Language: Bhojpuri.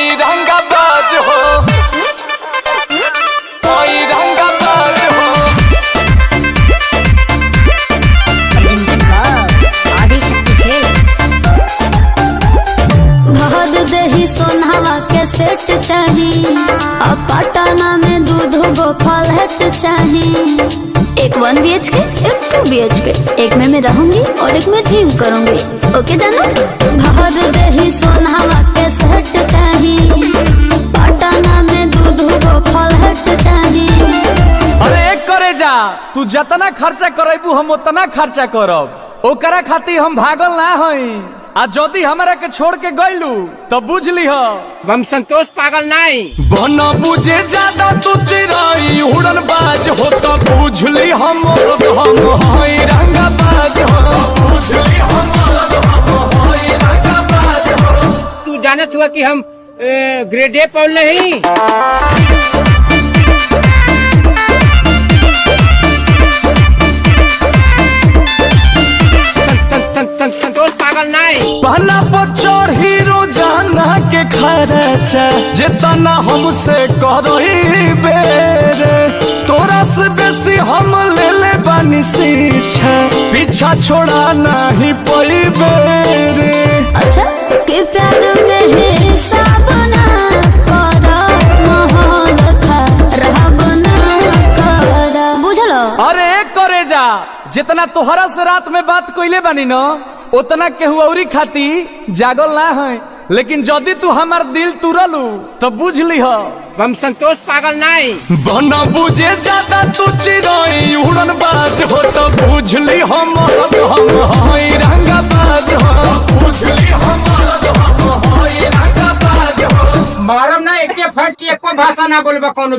हई रंगाबाज हो, हई रंगाबाज हो। भद देही सोनावा के सेट चाही, अब पटना में दूध गो फलहट चाही। एक 1 BHK, एक 2 BHK, एक में मैं रहूंगी और एक में जिम करूंगी। ओके जानो? भद देही सोनावा के सेट चाही, पटना में दूध गो फलहट चाही। अरे एक करे जा, तू जितना खर्चा करेबू हम उतना खर्चा करब। ओकरा खातिर हम भागल ना हई। आ जदी हमरा के छोड़ के गइलू तो बुझ लीह हम संतोष पागल नहीं। बन बुझे ज्यादा तू चिराई उड़न बाज हो तो बुझ ली हम हई रंगाबाज हो, बुझ ली हम हई रंगाबाज हो। तू जानत हुआ कि हम ग्रेड ए पढ़ नहीं। संतोष पागल नहीं। पहला बच्चर हीरो जाना के खर्चा जितना हमसे करही बेरे, तोरा से बेसी हम ले ले बानी सीछा, पीछा छोड़ा नहीं पई बेरे। अच्छा के प्यार में हिसाब ना करा, माहौल खराब ना करा, बुझलो? अरे करे जा, जितना तोहरा से रात में बात कइले बानी न उतना केहू औरी खाती जागल ना है। लेकिन जदी तू हमार दिल तुरलू तो बुझ लीह हम संतोष पागल नहीं। बना बुझे ज्यादा तू चिराई उड़न बाज हो तो बुझ ली हम हई रंगाबाज हो, बुझ ली हम हई रंगाबाज हो। मारम ना एक फट की एको भाषा ना बोलबा कोनो।